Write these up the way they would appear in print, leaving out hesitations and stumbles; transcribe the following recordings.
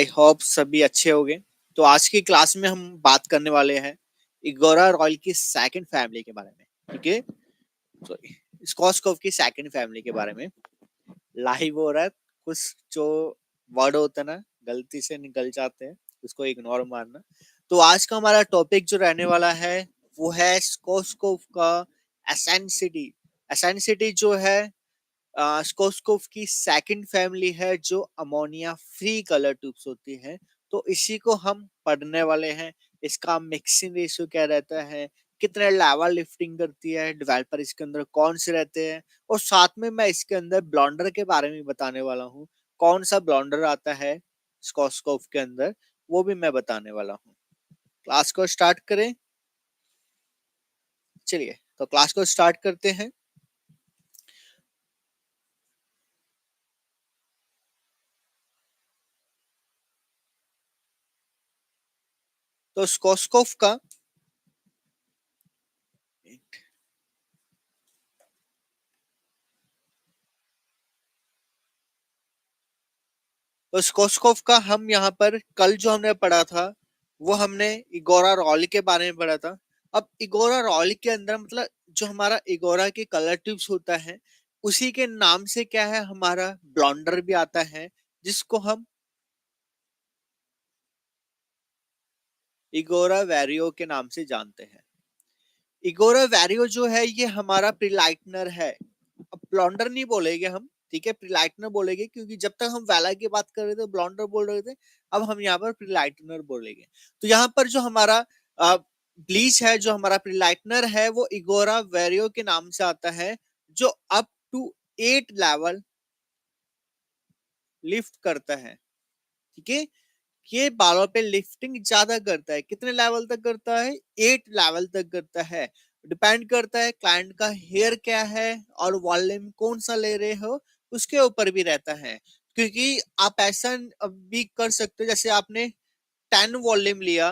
I hope सभी अच्छे होंगे। तो आज की क्लास में हम बात करने वाले हैं इगोरा रॉयल की सेकंड फैमिली के बारे में। ठीक है, सॉरी, स्कॉस्कोव की सेकंड फैमिली के बारे में। लाइव हो रहा है, कुछ जो वर्ड होता है ना गलती से निकल जाते हैं, उसको इग्नोर मारना। तो आज का हमारा टॉपिक जो रहने वाला है वो है स्कॉस्कोव का एसेंसिटी। एसेंसिटी जो है स्कोस्कोव की सेकंड फैमिली है जो अमोनिया फ्री कलर ट्यूब्स होती है। तो इसी को हम पढ़ने वाले हैं। इसका मिक्सिंग रेशियो क्या रहता है, कितने लेवल लिफ्टिंग करती है, डेवलपर इसके अंदर कौन से रहते हैं, और साथ में मैं इसके अंदर ब्लॉन्डर के बारे में बताने वाला हूँ। कौन सा ब्लॉन्डर आता है स्कोस्कोव के अंदर, वो भी मैं बताने वाला हूँ। क्लास को स्टार्ट करें। चलिए तो क्लास को स्टार्ट करते हैं। तो स्कोस्कोव का तो स्कोस्कोव का हम यहाँ पर कल जो हमने पढ़ा था वो हमने इगोरा रॉल के बारे में पढ़ा था। अब इगोरा रॉल के अंदर मतलब जो हमारा इगोरा के कलर ट्यूब्स होता है उसी के नाम से क्या है हमारा ब्लॉन्डर भी आता है, जिसको हम इगोरा वेरियो के नाम से जानते हैं। इगोरा वेरियो जो है ये हमारा प्रिलाइटनर है। अब ब्लॉन्डर नहीं बोलेंगे हम, ठीक है, प्रिलाइटनर बोलेंगे, क्योंकि जब तक हम वैला की बात कर रहे थे ब्लॉन्डर बोल रहे थे। अब हम यहाँ पर प्रिलाइटनर बोलेंगे। तो यहाँ पर जो हमारा ब्लीच है, जो हमारा प्रिलाइटनर है, वो इगोरा वेरियो के नाम से आता है, जो अप टू 8 लेवल लिफ्ट करता है। ठीक है, ये बालों पे लिफ्टिंग ज्यादा करता है। कितने लेवल तक करता है? 8 लेवल तक करता है। डिपेंड करता है क्लाइंट का हेयर क्या है और वॉल्यूम कौन सा ले रहे हो, उसके ऊपर भी रहता है। क्योंकि आप ऐसा भी कर सकते हो, जैसे आपने 10 वॉल्यूम लिया,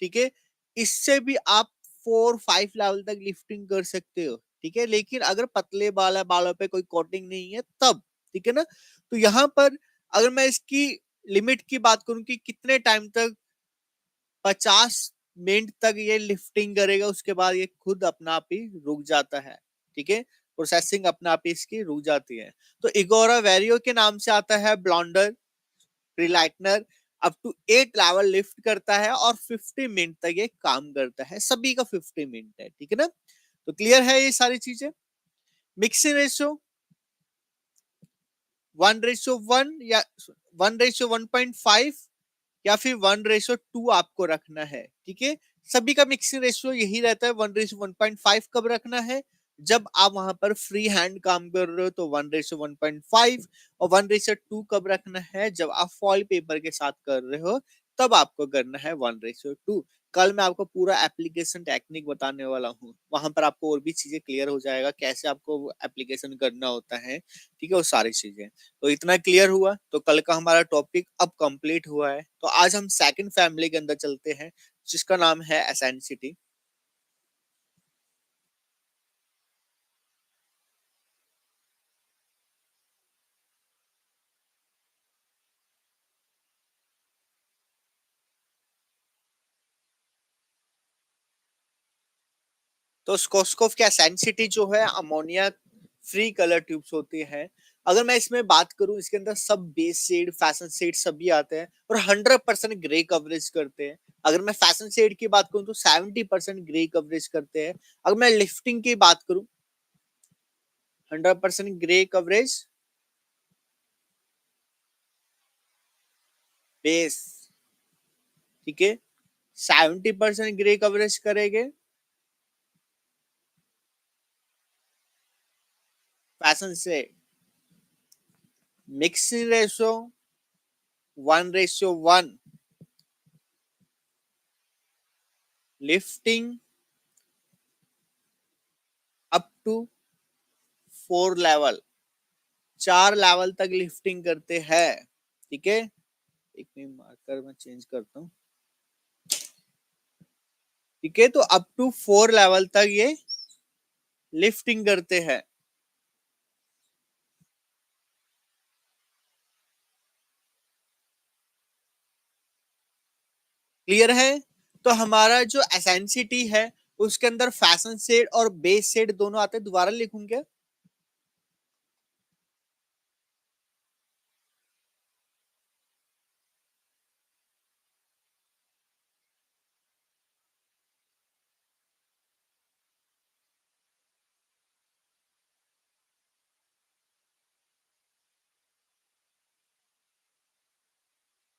ठीक है, इससे भी आप 4-5 लेवल तक लिफ्टिंग कर सकते हो। ठीक है, लेकिन अगर पतले बाल है, बालों पे कोई कोटिंग नहीं है, तब ठीक है ना। तो यहाँ पर अगर मैं इसकी लिमिट की बात करूं कि कितने टाइम तक, 50 मिनट तक ये लिफ्टिंग करेगा, उसके बाद ये खुद अपना आप ही रुक जाता है। ठीक है, प्रोसेसिंग अपना आप ही इसकी रुक जाती है। तो इगोरा वेरियो के नाम से आता है ब्लॉन्डर प्रीलाइटनर। अप टू 8 लेवल लिफ्ट करता है और 50 मिनट तक ये काम करता है। सभी का 50 मिनट है, ठीक है ना। तो क्लियर है ये सारी चीजें। मिक्सिंग रेशियो 1:1 या 1:1.5 या फिर 1:2 आपको रखना है। ठीक है, सभी का मिक्सिंग रेशियो यही रहता है। 1:1.5 कब रखना है? जब आप वहां पर फ्री हैंड काम कर रहे हो तो 1:1.5। और 1:2 कब रखना है? जब आप फॉइल पेपर के साथ कर रहे हो तब आपको करना है 1:2। कल मैं आपको पूरा एप्लीकेशन टेक्निक बताने वाला हूँ, वहां पर आपको और भी चीजें क्लियर हो जाएगा, कैसे आपको एप्लीकेशन करना होता है। ठीक है, वो सारी चीजें। तो इतना क्लियर हुआ, तो कल का हमारा टॉपिक अब कंप्लीट हुआ है। तो आज हम सेकंड फैमिली के अंदर चलते हैं, जिसका नाम है एसेंसिटी। तो स्कोस्कोव की एसेंसिटी जो है अमोनिया फ्री कलर ट्यूब्स होती है। अगर मैं इसमें बात करूं, इसके अंदर सब बेस शेड, फैशन शेड सभी आते हैं और 100% ग्रे कवरेज करते हैं। अगर मैं फैशन शेड की बात करूं तो 70% ग्रे कवरेज करते हैं। अगर मैं लिफ्टिंग की बात करूं, 100% ग्रे कवरेज बेस, ठीक है, 70% ग्रे कवरेज करेंगे फैशन से। Mixing ratio 1:1। Lifting up to 4 level, 4 level तक लिफ्टिंग करते हैं। ठीक है, एक मिनट मार्कर मैं चेंज करता हूँ। ठीक है, तो अप टू 4 लेवल तक ये लिफ्टिंग करते हैं। क्लियर है? तो हमारा जो एसेंसिटी है उसके अंदर फैशन शेड और बेस शेड दोनों आते हैं। दोबारा लिखूं क्या?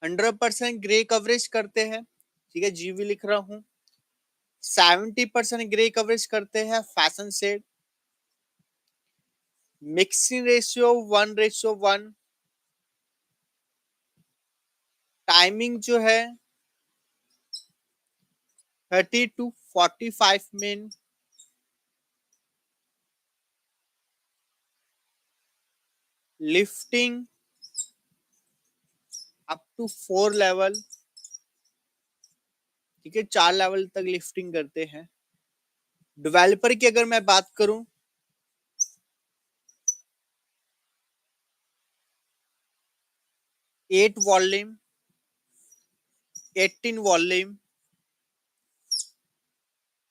100% ग्रे कवरेज करते हैं, ठीक है, जीवी लिख रहा हूं। 70% ग्रे कवरेज करते हैं fashion shade. Mixing ratio 1:1। Timing जो है 30 to 45 minute. Lifting up to 4 level, ठीक है, 4 लेवल तक लिफ्टिंग करते हैं। डेवलपर की अगर मैं बात करूं, 8 वॉल्यूम, 18 वॉल्यूम,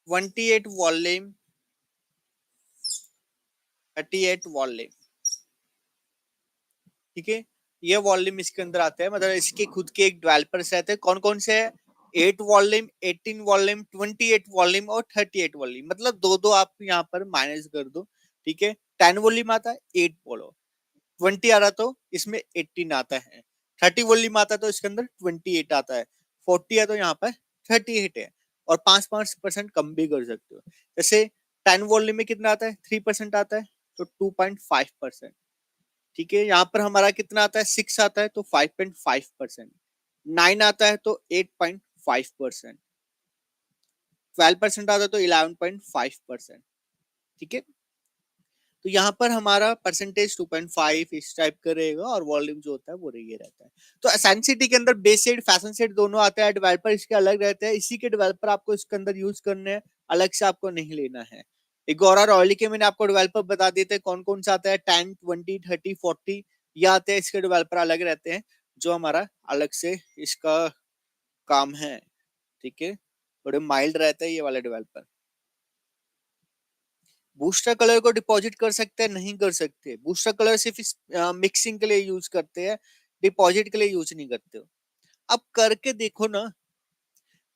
28 वॉल्यूम, 38 वॉल्यूम, ठीक है। ये वॉल्यूम इसके अंदर आते हैं, मतलब इसके खुद के एक डेवलपर्स रहते हैं। कौन कौन से है? 8 वॉल्यूम, 18 वॉल्यूम, 28 वॉल्यूम और 38 वॉल्यूम, मतलब दो दो आप यहाँ पर माइनस कर दो, ठीक है। 10 वॉल्यूम आता है, 8 बोलो। 20 आ रहा तो इसमें 18 आता है। 30 वॉल्यूम आता है तो इसके अंदर 28 आता है। 40 है तो यहाँ पर 38 है। और 5% कम भी कर सकते हो। जैसे 10 वॉल्यूम में कितना आता है? 3% आता है, तो 2.5%। ठीक है, यहाँ पर हमारा कितना आता है? 6 आता है तो 5.5%। 9 आता है तो 8.5%। 12% आता है तो 11.5%। ठीक है, तो यहाँ पर हमारा परसेंटेज 2.5 इस टाइप का रहेगा और वॉल्यूम जो होता है वो ये रहता है। तो एसेंसिटी के अंदर बेस सेट फैशन सेट दोनों आते हैं। डेवलपर इसके अलग रहते हैं, इसी के डेवलपर आपको इसके अंदर यूज करने हैं, अलग से आपको नहीं लेना है। एगोरा रॉयली के मैंने आपको डेवलपर बता देते हैं कौन कौन सा आता है। 10, 20, 30, 40 ये आते हैं, इसके डेवलपर अलग रहते हैं, जो हमारा अलग से इसका काम है। ठीक है, थोड़े माइल्ड रहता है ये वाला डेवलपर। बूस्टर कलर को डिपॉजिट कर सकते हैं? नहीं कर सकते। बूस्टर कलर सिर्फ इस मिक्सिंग के लिए यूज करते हैं, डिपॉजिट के लिए यूज नहीं करते हो। अब करके देखो ना,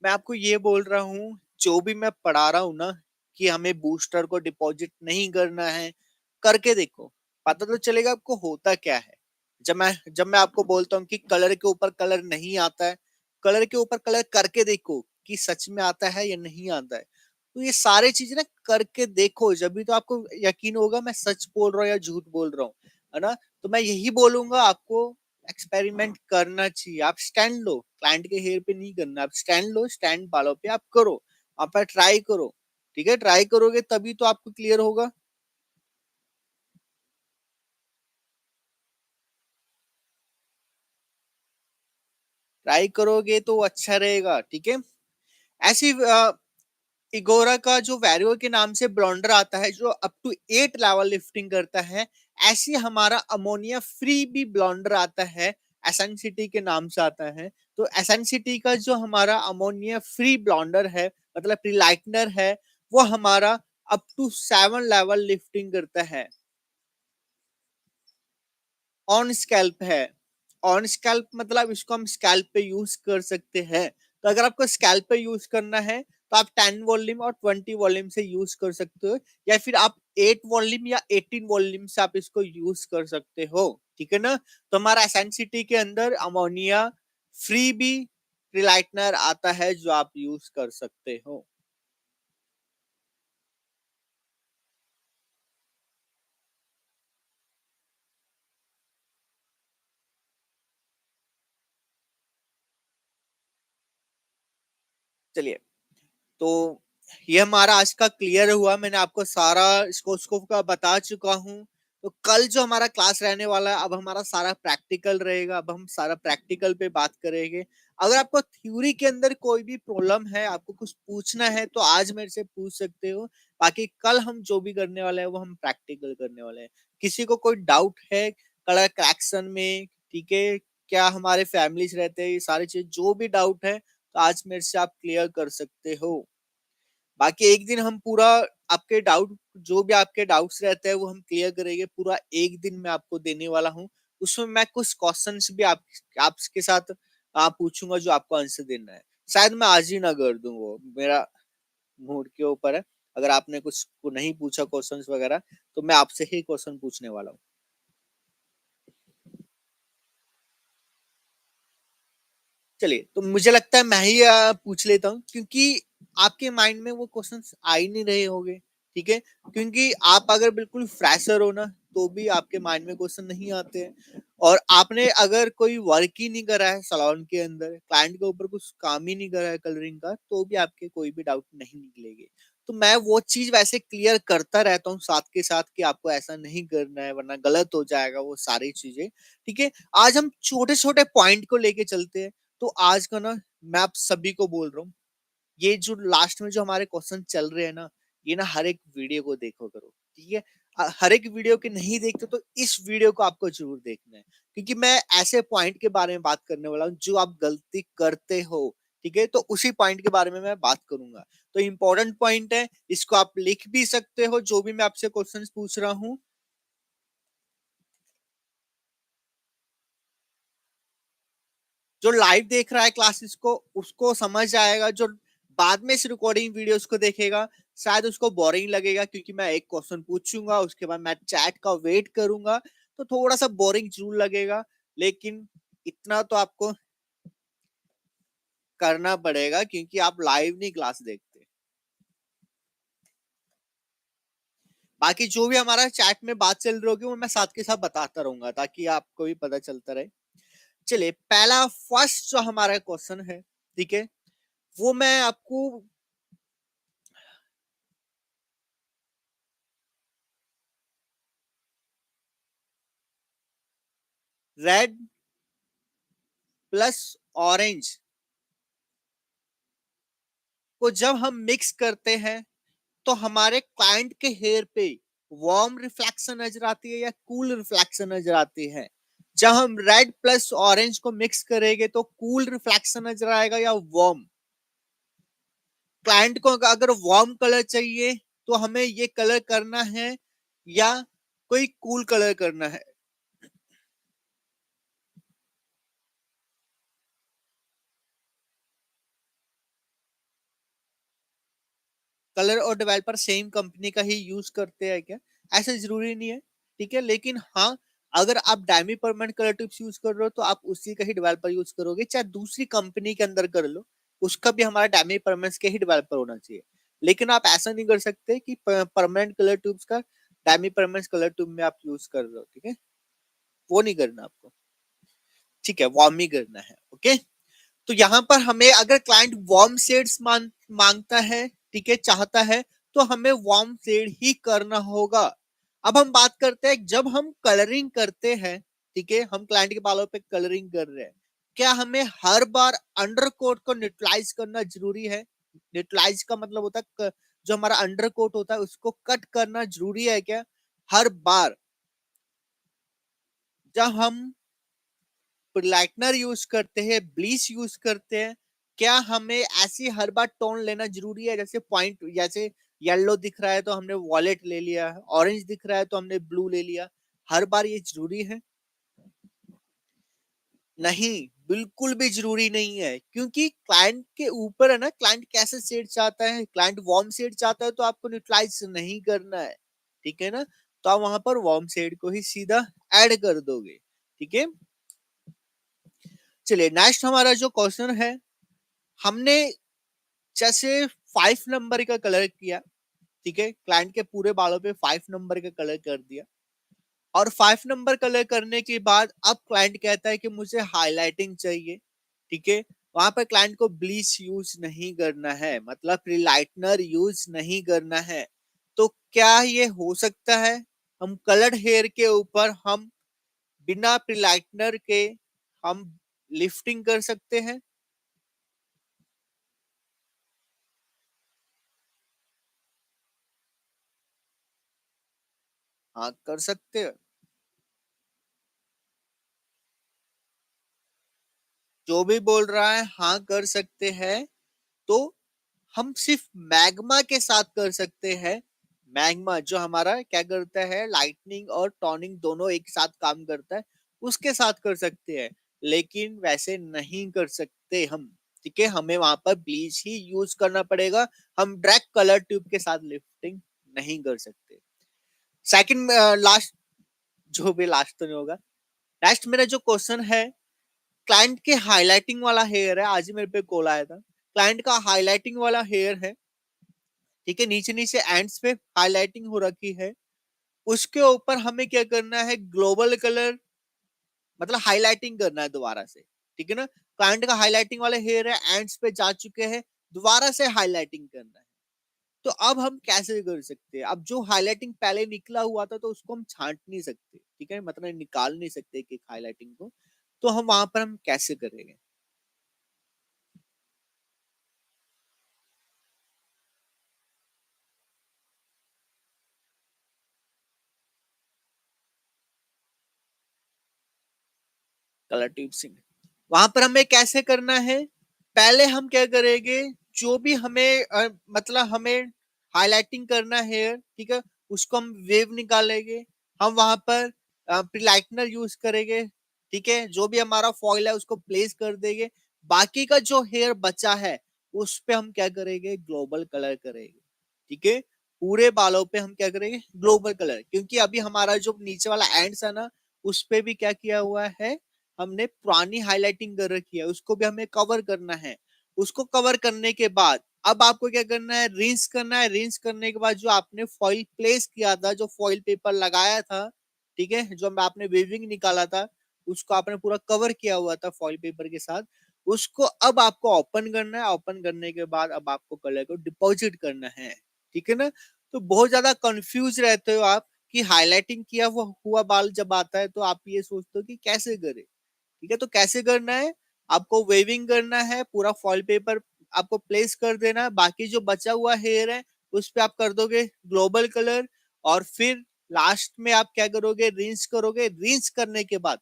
मैं आपको ये बोल रहा हूँ, जो भी मैं पढ़ा रहा हूँ ना, कि हमें बूस्टर को डिपॉजिट नहीं करना है, करके देखो, पता तो चलेगा आपको होता क्या है। जब मैं आपको बोलता हूँ कि कलर के ऊपर कलर नहीं आता है, कलर के ऊपर कलर करके देखो कि सच में आता है या नहीं आता है। तो ये सारे चीजें ना करके देखो, जब भी तो आपको यकीन होगा मैं सच बोल रहा हूँ या झूठ बोल रहा हूँ, है ना। तो मैं यही बोलूंगा आपको, एक्सपेरिमेंट करना चाहिए। आप स्टैंड लो, क्लाइंट के हेयर पे नहीं करना, आप स्टैंड लो, स्टैंड वालों पे आप करो, आप ट्राई करो। ठीक है, ट्राई करोगे तभी तो आपको क्लियर होगा। ट्राई करोगे तो अच्छा रहेगा, ठीक है। ऐसी इगोरा का जो वैरियो के नाम से ब्लॉन्डर आता है, जो अप टू 8 लेवल लिफ्टिंग करता है, ऐसी हमारा अमोनिया फ्री भी ब्लॉन्डर आता है, एसेंसिटी के नाम से आता है। तो एसेंसिटी का जो हमारा अमोनिया फ्री ब्लॉन्डर है, मतलब प्रीलाइटनर है, वो हमारा अप टू 7 लेवल लिफ्टिंग करता है। ऑन स्कैल्प है। ऑन स्कैल्प मतलब इसको हम स्कैल्प पे यूज कर सकते हैं। तो अगर आपको स्कैल्प पे यूज करना है तो आप 10 वॉल्यूम और 20 वॉल्यूम से यूज कर सकते हो, या फिर आप 8 वॉल्यूम या 18 वॉल्यूम से आप इसको यूज कर सकते हो। ठीक है ना। तो हमारा एसेंसिटी के अंदर अमोनिया फ्री भी रिलाइटनर आता है, जो आप यूज कर सकते हो। चलिए, तो ये हमारा आज का क्लियर हुआ। मैंने आपको सारा स्कोप का बता चुका हूँ। तो कल जो हमारा क्लास रहने वाला है, अब हमारा सारा प्रैक्टिकल रहेगा। अब हम सारा प्रैक्टिकल पे बात करेंगे। अगर आपको थ्योरी के अंदर कोई भी प्रॉब्लम है, आपको कुछ पूछना है, तो आज मेरे से पूछ सकते हो। बाकी कल हम जो भी करने वाले हैं वो हम प्रैक्टिकल करने वाले हैं। किसी को कोई डाउट है कलर करेक्शन में, ठीक है, क्या हमारे फैमिलीज रहते हैं, ये सारी चीज जो भी डाउट है तो आज मेरे से आप क्लियर कर सकते हो। बाकी एक दिन हम पूरा आपके डाउट, जो भी आपके डाउट्स रहते हैं वो हम क्लियर करेंगे, पूरा एक दिन मैं आपको देने वाला हूँ। उसमें मैं कुछ क्वेश्चंस भी आपके साथ पूछूंगा जो आपको आंसर देना है। शायद मैं आज ही ना कर दूं, वो मेरा मूड के ऊपर है। अगर आपने कुछ को नहीं पूछा क्वेश्चंस वगैरह, तो मैं आपसे ही क्वेश्चन पूछने वाला हूँ। चलिए, तो मुझे लगता है मैं ही पूछ लेता हूँ, क्योंकि आपके माइंड में वो क्वेश्चंस आ ही नहीं रहे होंगे। ठीक है, क्योंकि आप अगर बिल्कुल फ्रेशर हो ना, तो भी आपके माइंड में क्वेश्चन नहीं आते हैं। और आपने अगर कोई वर्क ही नहीं करा है सलोन के अंदर, क्लाइंट के ऊपर कुछ काम ही नहीं करा है कलरिंग का, तो भी आपके कोई भी डाउट नहीं निकलेंगे। तो मैं वो चीज वैसे क्लियर करता रहता हूँ साथ के साथ, कि आपको ऐसा नहीं करना है वरना गलत हो जाएगा वो सारी चीजें। ठीक है, आज हम छोटे छोटे पॉइंट को लेके चलते हैं। तो आज का ना, मैं आप सभी को बोल रहा हूँ, ये जो लास्ट में जो हमारे क्वेश्चन चल रहे हैं ना, ये ना हर एक वीडियो को देखो करो। ठीक है, हर एक वीडियो के नहीं देखते तो इस वीडियो को आपको जरूर देखना है, क्योंकि मैं ऐसे पॉइंट के बारे में बात करने वाला हूँ जो आप गलती करते हो। ठीक है, तो उसी पॉइंट के बारे में मैं बात करूंगा। तो इंपॉर्टेंट पॉइंट है, इसको आप लिख भी सकते हो, जो भी मैं आपसे क्वेश्चन पूछ रहा हूँ। जो लाइव देख रहा है क्लासेस को, उसको समझ आएगा। जो बाद में इस रिकॉर्डिंग वीडियोस को देखेगा, शायद उसको बोरिंग लगेगा, क्योंकि मैं एक क्वेश्चन पूछूंगा, उसके बाद मैं चैट का वेट करूंगा, तो थोड़ा सा बोरिंग जरूर लगेगा। लेकिन इतना तो आपको करना पड़ेगा, क्योंकि आप लाइव नहीं क्लास देखते। बाकी जो भी हमारा चैट में बात चल रही होगी, वो मैं साथ के साथ बताता रहूंगा, ताकि आपको भी पता चलता रहे। चलिए, पहला फर्स्ट जो हमारा क्वेश्चन है, ठीक है, वो मैं आपको रेड प्लस ऑरेंज को जब हम मिक्स करते हैं, तो हमारे क्लाइंट के हेयर पे वार्म रिफ्लेक्शन नजर आती है या कूल रिफ्लेक्शन नजर आती है। जब हम रेड प्लस ऑरेंज को मिक्स करेंगे, तो कूल रिफ्लेक्शन नजर आएगा या वार्म। क्लाइंट को अगर वार्म कलर चाहिए, तो हमें ये कलर करना है या कोई कूल कलर करना है। कलर और डेवलपर सेम कंपनी का ही यूज करते हैं क्या? ऐसा जरूरी नहीं है। ठीक है, लेकिन हाँ, अगर आप डायमी परमानेंट कलर टिप्स यूज कर रहे हो, तो आप उसी का ही डेवलपर यूज करोगे, चाहे दूसरी कंपनी के अंदर कर लो, उसका भी हमारा डायमी परमानेंट के ही डेवलपर होना चाहिए। लेकिन आप ऐसा नहीं कर सकते कि परमानेंट कलर ट्यूब्स का डायमी परमानेंट कलर ट्यूब में आप यूज कर रहे हो। ठीक है, वो नहीं करना आपको। ठीक है, वार्म ही करना है। ओके, तो यहाँ पर हमें अगर क्लाइंट वार्म शेड्स मांगता है, ठीक है, चाहता है, तो हमें वार्म शेड ही करना होगा। अब हम बात करते हैं, जब हम कलरिंग करते हैं, ठीक है, हम क्लाइंट के बालों पे कलरिंग कर रहे हैं, क्या हमें हर बार अंडरकोट को न्यूट्रलाइज करना जरूरी है? न्यूट्रलाइज का मतलब होता है जो हमारा अंडरकोट होता है उसको कट करना जरूरी है क्या हर बार जब हम लाइटनर यूज करते हैं, ब्लीच यूज करते हैं? क्या हमें ऐसी हर बार टोन लेना जरूरी है? जैसे पॉइंट, जैसे येलो दिख रहा है तो हमने वॉलेट ले लिया, ऑरेंज दिख रहा है तो हमने ब्लू ले लिया, हर बार ये जरूरी है? नहीं, बिल्कुल भी जरूरी नहीं है, क्योंकि क्लाइंट के ऊपर है ना, क्लाइंट कैसे शेड चाहता है। क्लाइंट वार्म शेड चाहता है, तो आपको न्यूट्रलाइज नहीं करना है। ठीक है ना, तो आप वहां पर वार्म शेड को ही सीधा ऐड कर दोगे। ठीक है, चलिए नेक्स्ट हमारा जो क्वेश्चन है, हमने जैसे 5 नंबर का कलर किया, ठीक है, क्लाइंट के पूरे बालों पे 5 नंबर का कलर कर दिया, और 5 नंबर कलर करने के बाद अब क्लाइंट कहता है कि मुझे हाईलाइटिंग चाहिए। ठीक है, वहां पर क्लाइंट को ब्लीच यूज नहीं करना है, मतलब रिलाइटनर यूज नहीं करना है। तो क्या ये हो सकता है? हम कलर्ड हेयर के ऊपर हम बिना प्रिलाइटनर के हम लिफ्टिंग कर सकते हैं? हाँ, कर सकते हैं। जो भी बोल रहा है हाँ कर सकते हैं, तो हम सिर्फ मैग्मा के साथ कर सकते हैं। मैग्मा जो हमारा क्या करता है, लाइटनिंग और टॉनिंग दोनों एक साथ काम करता है, उसके साथ कर सकते हैं। लेकिन वैसे नहीं कर सकते हम, ठीक है, हमें वहां पर ब्लीच ही यूज करना पड़ेगा। हम डायरेक्ट कलर ट्यूब के साथ लिफ्टिंग नहीं कर सकते। सेकंड लास्ट, जो भी लास्ट तो नहीं होगा, नेक्स्ट मेरा जो क्वेश्चन है, क्लाइंट के हाईलाइटिंग वाला हेयर है, आज ही मेरे पे कॉल आया था। क्लाइंट का हाईलाइटिंग वाला हेयर है, ठीक है, नीचे नीचे एंड्स पे हाईलाइटिंग हो रखी है। उसके ऊपर हमें क्या करना है, ग्लोबल कलर, मतलब हाईलाइटिंग करना है दोबारा से, ठीक है ना। क्लाइंट का हाईलाइटिंग वाले हेयर है, एंड्स पे जा चुके हैं, दोबारा से हाईलाइटिंग करना है। तो अब हम कैसे कर सकते हैं, अब जो हाईलाइटिंग पहले निकला हुआ था तो उसको हम छांट नहीं सकते, ठीक है, मतलब निकाल नहीं सकते कि हाईलाइटिंग को। तो हम वहां पर हम कैसे करेंगे? कलर ट्यूब्सिंग वहां पर हमें कैसे करना है, पहले हम क्या करेंगे, जो भी हमें मतलब हमें हाईलाइटिंग करना है, ठीक है, उसको हम वेव निकालेंगे। हम वहां पर प्रिलाइटनर यूज करेंगे, ठीक है, जो भी हमारा फॉइल है उसको प्लेस कर देंगे। बाकी का जो हेयर बचा है उस पे हम क्या करेंगे, ग्लोबल कलर करेंगे, ठीक है। पूरे बालों पे हम क्या करेंगे, ग्लोबल कलर, क्योंकि अभी हमारा जो नीचे वाला एंड्स है ना, उस पे भी क्या किया हुआ है, हमने पुरानी हाईलाइटिंग कर रखी है, उसको भी हमें कवर करना है। उसको कवर करने के बाद अब आपको क्या करना है, रिंस करना है। रिंस करने के बाद जो आपने फॉइल प्लेस किया था, जो फॉइल पेपर लगाया था, ठीक है, जो आपने वेविंग निकाला था, उसको आपने पूरा कवर किया हुआ था फॉइल पेपर के साथ, उसको अब आपको ओपन करना है। ओपन करने के बाद अब आपको कलर को डिपॉजिट करना है, ठीक है ना। तो बहुत ज्यादा कंफ्यूज रहते हो आप कि हाईलाइटिंग किया हुआ बाल जब आता है तो आप ये सोचते हो कि कैसे करें, ठीक है। तो कैसे करना है, आपको वेविंग करना है, पूरा फॉइल पेपर आपको प्लेस कर देना है, बाकी जो बचा हुआ हेयर है उस पे आप कर दोगे ग्लोबल कलर। और फिर लास्ट में आप क्या करोगे, रिंस करोगे। रिंस करने के बाद,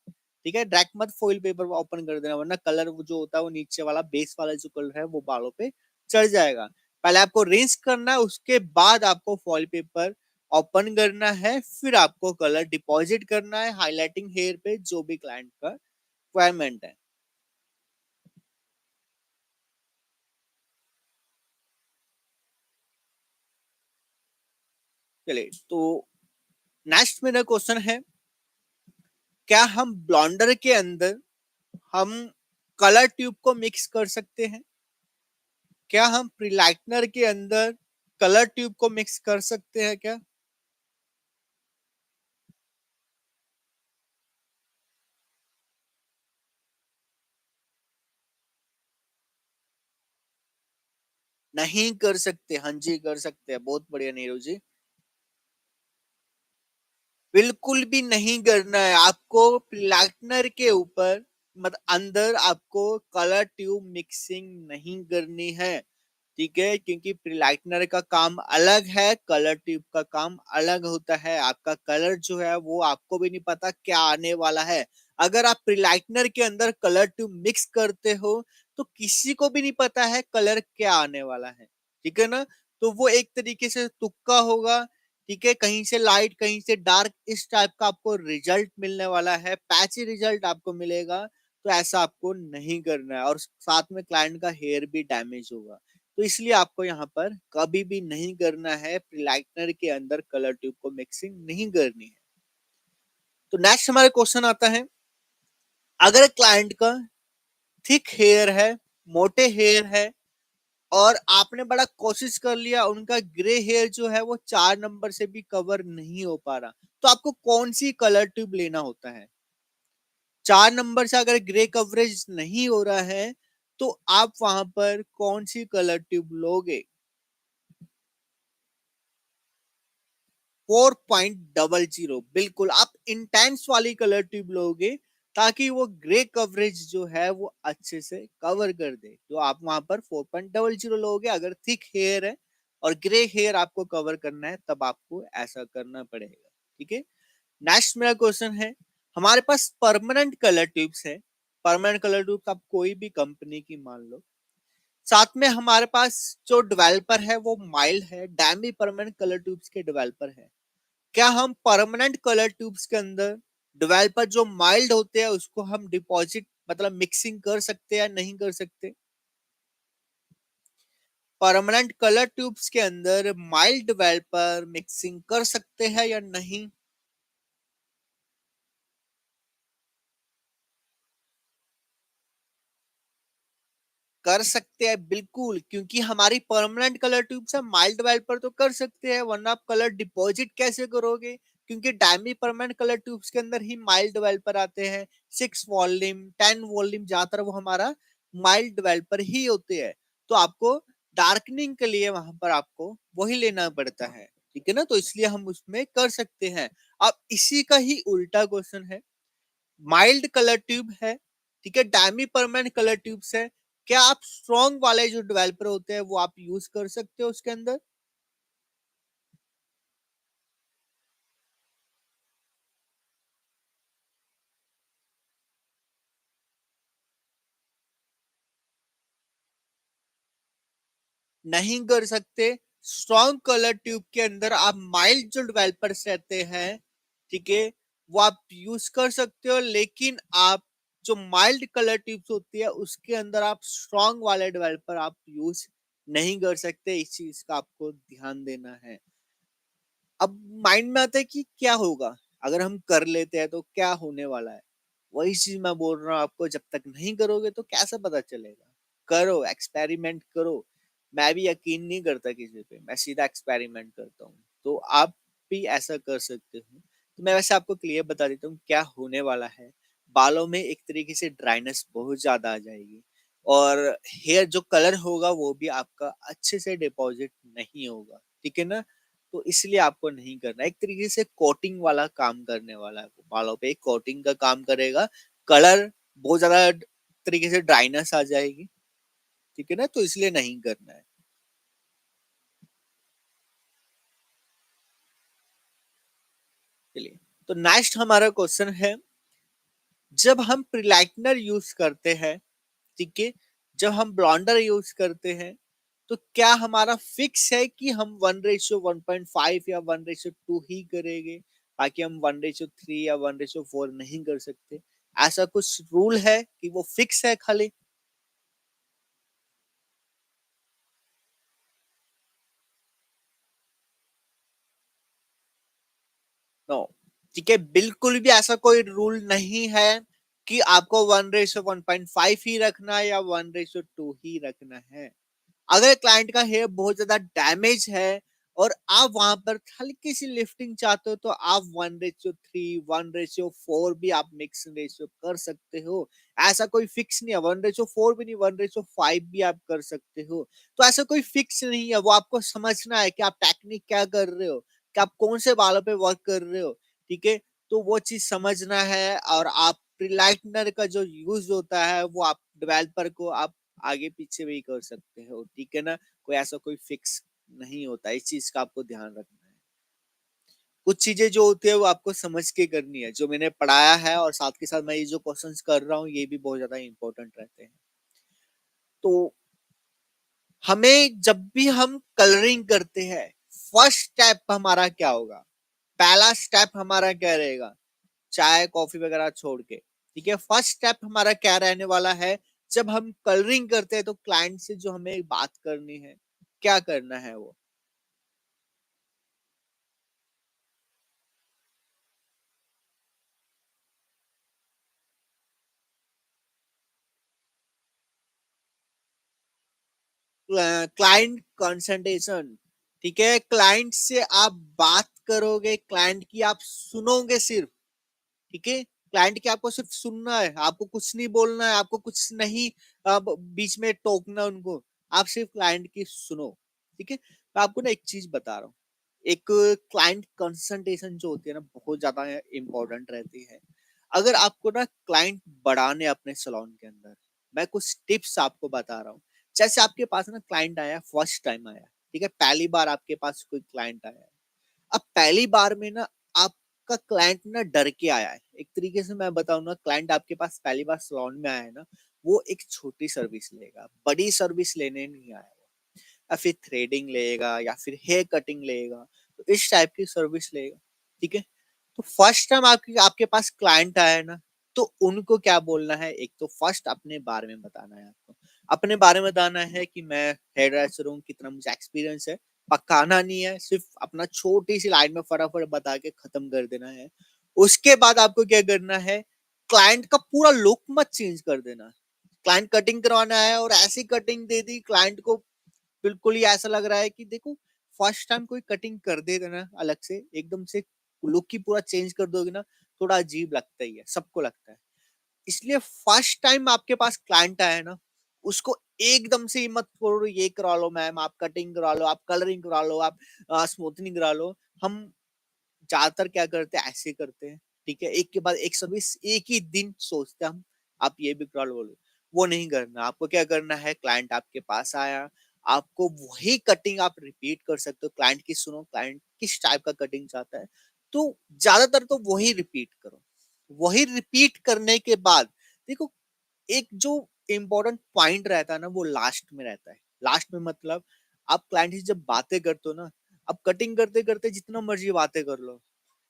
ठीक है, डायरेक्ट मत फॉइल पेपर ओपन कर देना, वरना कलर वो जो होता है वो नीचे वाला बेस वाला जो कलर है वो बालों पे चढ़ जाएगा। पहले आपको रिंस करना है, उसके बाद आपको फॉइल पेपर ओपन करना है, फिर आपको कलर डिपॉजिट करना है हाईलाइटिंग हेयर पे, जो भी क्लाइंट का रिक्वायरमेंट है। चलिए, तो नेक्स्ट मेरा क्वेश्चन है, क्या हम ब्लॉन्डर के अंदर हम कलर ट्यूब को मिक्स कर सकते हैं? क्या हम प्रिलाइटनर के अंदर कलर ट्यूब को मिक्स कर सकते हैं क्या? नहीं कर सकते, हाँ जी कर सकते हैं, बहुत बढ़िया नीरू जी। बिल्कुल भी नहीं करना है आपको, प्लाटनर के ऊपर मतलब अंदर आपको कलर ट्यूब मिक्सिंग नहीं करनी है, ठीक है, क्योंकि प्रिलाइटनर का काम अलग है, कलर ट्यूब का काम अलग होता है। आपका कलर जो है वो आपको भी नहीं पता क्या आने वाला है। अगर आप प्रिलाइटनर के अंदर कलर ट्यूब मिक्स करते हो तो किसी को भी नहीं पता है कलर क्या आने वाला है, ठीक है ना। तो वो एक तरीके से तुक्का होगा, ठीक है, कहीं से लाइट कहीं से डार्क, इस टाइप का आपको रिजल्ट मिलने वाला है, पैची रिजल्ट आपको मिलेगा। तो ऐसा आपको नहीं करना है, और साथ में क्लाइंट का हेयर भी डैमेज होगा। तो इसलिए आपको यहाँ पर कभी भी नहीं करना है, प्रिलाइटनर के अंदर कलर ट्यूब को मिक्सिंग नहीं करनी है। तो नेक्स्ट हमारा क्वेश्चन आता है, अगर क्लाइंट का थिक हेयर है, मोटे हेयर है, और आपने बड़ा कोशिश कर लिया, उनका ग्रे हेयर जो है वो 4 नंबर से भी कवर नहीं हो पा रहा, तो आपको कौन सी कलर ट्यूब लेना होता है? 4 नंबर से अगर ग्रे कवरेज नहीं हो रहा है तो आप वहां पर कौन सी कलर ट्यूब लोगे? 4.00, बिल्कुल आप इंटेंस वाली कलर ट्यूब लोगे, ताकि वो ग्रे कवरेज जो है वो अच्छे से कवर कर दे। तो आप वहां पर 4.00 लोगे अगर थिक हेयर है और ग्रे हेयर आपको कवर करना है, तब आपको ऐसा करना पड़ेगा, ठीक है। नेक्स्ट मेरा क्वेश्चन है, हमारे पास परमानेंट कलर ट्यूब्स है, परमानेंट कलर ट्यूब्स आप कोई भी कंपनी की मान लो, साथ में हमारे पास जो डेवलपर है वो माइल्ड है, डैमी परमानेंट कलर ट्यूब्स के डेवलपर है। क्या हम परमानेंट कलर ट्यूब्स के अंदर डेवलपर जो माइल्ड होते हैं उसको हम डिपॉजिट मतलब मिक्सिंग कर सकते हैं या नहीं कर सकते? परमानेंट कलर ट्यूब्स के अंदर माइल्ड डेवलपर मिक्सिंग कर सकते हैं या नहीं? कर सकते हैं बिल्कुल, क्योंकि हमारी परमानेंट कलर ट्यूब्स है, माइल्ड डेवलपर तो कर सकते हैं, वरना आप कलर डिपॉजिट कैसे करोगे? क्योंकि डायमी परमानेंट कलर ट्यूब्स के अंदर ही माइल्ड डेवलपर आते हैं, 6 वॉल्यूम 10 वॉल्यूम ज्यादातर वो हमारा माइल्ड डेवलपर ही होते हैं। तो आपको डार्कनिंग के लिए वहां पर आपको वही लेना पड़ता है, ठीक है ना? तो इसलिए हम उसमें कर सकते हैं। अब इसी का ही उल्टा क्वेश्चन है, माइल्ड कलर ट्यूब है, ठीक है, डायमी परमानेंट कलर ट्यूब्स है, क्या आप स्ट्रॉन्ग वाले जो डेवलपर होते हैं वो आप यूज कर सकते हो उसके अंदर? नहीं कर सकते। स्ट्रॉन्ग कलर ट्यूब के अंदर आप माइल्ड जो डेवलपर्स रहते हैं, ठीक है, वो आप यूज कर सकते हो, लेकिन आप जो माइल्ड कलर ट्यूब्स होती है उसके अंदर आप स्ट्रॉन्ग वाले डेवलपर आप यूज नहीं कर सकते। इस चीज का आपको ध्यान देना है। अब माइंड में आता है कि क्या होगा अगर हम कर लेते हैं, तो क्या होने वाला है? वही चीज मैं बोल रहा हूँ आपको, जब तक नहीं करोगे तो कैसे पता चलेगा? करो, एक्सपेरिमेंट करो। मैं भी यकीन नहीं करता किसी पे, मैं सीधा एक्सपेरिमेंट करता हूँ। तो आप भी ऐसा कर सकते हो। तो मैं वैसे आपको क्लियर बता देता हूँ क्या होने वाला है। बालों में एक तरीके से ड्राइनेस बहुत ज्यादा आ जाएगी, और हेयर जो कलर होगा वो भी आपका अच्छे से डिपॉजिट नहीं होगा, ठीक है ना? तो इसलिए आपको नहीं करना। एक तरीके से कोटिंग वाला काम करने वाला है, वो बालों पे एक कोटिंग का काम करेगा। कलर बहुत ज्यादा तरीके से ड्राइनेस आ जाएगी, ठीक है ना? तो इसलिए नहीं करना है। चलिए, तो नेक्स्ट हमारा क्वेश्चन है, जब हम प्रिलाइटनर यूज करते हैं, ठीक है, जब हम ब्लॉन्डर यूज करते हैं, तो क्या हमारा फिक्स है कि हम 1:1.5 या 1:2 ही करेंगे, बाकी हम 1:3 या 1:4 नहीं कर सकते? ऐसा कुछ रूल है कि वो फिक्स है खाली? नो, ठीक है, बिल्कुल भी ऐसा कोई रूल नहीं है कि आपको 1:1.5 ही रखना है या 1:2 ही रखना है। अगर क्लाइंट का हेयर बहुत ज्यादा डैमेज है और आप वहां पर हल्की सी लिफ्टिंग चाहते हो, तो आप 1:3 1:4 भी आप मिक्स रेशियो कर सकते हो। ऐसा कोई फिक्स नहीं है, 1:4 भी नहीं, 1:5 भी आप कर सकते हो। तो ऐसा कोई फिक्स नहीं है, वो आपको समझना है कि आप टेक्निक क्या कर रहे हो, कि आप कौन से बालों पे वर्क कर रहे हो, ठीक है? तो वो चीज समझना है। और आप प्रिलाइटनर का जो यूज होता है वो आप डेवलपर को आप आगे पीछे भी कर सकते हो, ठीक है ना? कोई ऐसा कोई फिक्स नहीं होता, इस चीज का आपको ध्यान रखना है। कुछ चीजें जो होती है वो आपको समझ के करनी है, जो मैंने पढ़ाया है, और साथ के साथ मैं ये जो क्वेश्चंस कर रहा हूँ ये भी बहुत ज्यादा इंपॉर्टेंट रहते हैं। तो हमें जब भी हम कलरिंग करते हैं, फर्स्ट स्टेप हमारा क्या होगा? पहला स्टेप हमारा क्या रहेगा? चाय कॉफी वगैरह छोड़ के, ठीक है, फर्स्ट स्टेप हमारा क्या रहने वाला है? जब हम कलरिंग करते हैं तो क्लाइंट से जो हमें बात करनी है, क्या करना है वो? क्लाइंट कंसल्टेशन, ठीक है, क्लाइंट से आप बात करोगे, क्लाइंट की आप सुनोगे सिर्फ, ठीक है, क्लाइंट की आपको सिर्फ सुनना है, आपको कुछ नहीं बोलना है, आपको कुछ नहीं अब बीच में टोकना उनको, आप सिर्फ क्लाइंट की सुनो, ठीक है? मैं आपको ना एक चीज बता रहा हूँ, एक क्लाइंट कंसल्टेशन जो होती है ना बहुत ज्यादा इंपॉर्टेंट रहती है। अगर आपको ना क्लाइंट बढ़ाने अपने सलोन के अंदर, मैं कुछ टिप्स आपको बता रहा हूँ। जैसे आपके पास ना क्लाइंट आया, फर्स्ट टाइम आया, ठीक है, पहली बार आपके पास कोई क्लाइंट आया है। अब पहली बार में ना आप आपका क्लाइंट ना डर के आया है। एक तरीके से मैं बताऊँ ना, क्लाइंट आपके पास पहली बार सैलून में आया है ना, वो एक छोटी सर्विस लेगा, बड़ी सर्विस लेने नहीं आया वो। या फिर थ्रेडिंग लेगा या फिर हेयर कटिंग लेगा, तो इस टाइप की सर्विस लेगा, ठीक है? तो फर्स्ट टाइम आपके आपके पास क्लाइंट आया है ना, तो उनको क्या बोलना है, एक तो फर्स्ट अपने बारे में बताना है आपको। अपने बारे में बताना है कि मैं हेयर ड्रेसर हूँ, कितना मुझे एक्सपीरियंस है, पकाना नहीं है, सिर्फ अपना छोटी-सी लाइन में फटाफट बता के खत्म कर देना है। उसके बाद आपको क्या करना है, क्लाइंट का पूरा लुक मत चेंज कर देना। क्लाइंट कटिंग करवाना है और ऐसी कटिंग दे दी क्लाइंट को, बिल्कुल ही ऐसा लग रहा है कि देखो, फर्स्ट टाइम कोई कटिंग कर देगा ना अलग से, एकदम से लुक ही पूरा चेंज कर दोगे ना, थोड़ा अजीब लगता ही है, सबको लगता है। इसलिए फर्स्ट टाइम आपके पास क्लाइंट आया है ना, उसको एकदम से ही मत बोलो ये करा लो मैम, आप कटिंग करा लो, आप कलरिंग करा लो, आप स्मूथनिंग करा लो। हम ज्यादातर क्या करते हैं, ऐसे करते हैं, ठीक है? एक के बाद एक सर्विस एक ही दिन सोचते हैं हम, आप ये भी करा लो, वो लो। वो नहीं करना। आपको क्या करना है, क्लाइंट आपके पास आया, आपको वही कटिंग आप रिपीट कर सकते हो। क्लाइंट की सुनो, क्लाइंट किस टाइप का कटिंग चाहता है, तो ज्यादातर तो वही रिपीट करो। वही रिपीट करने के बाद देखो, एक जो इम्पोर्टेंट पॉइंट रहता है ना, वो लास्ट में रहता है। लास्ट में मतलब, आप क्लाइंट से जब बातें करते हो ना, आप कटिंग करते करते जितना मर्जी बातें कर लो,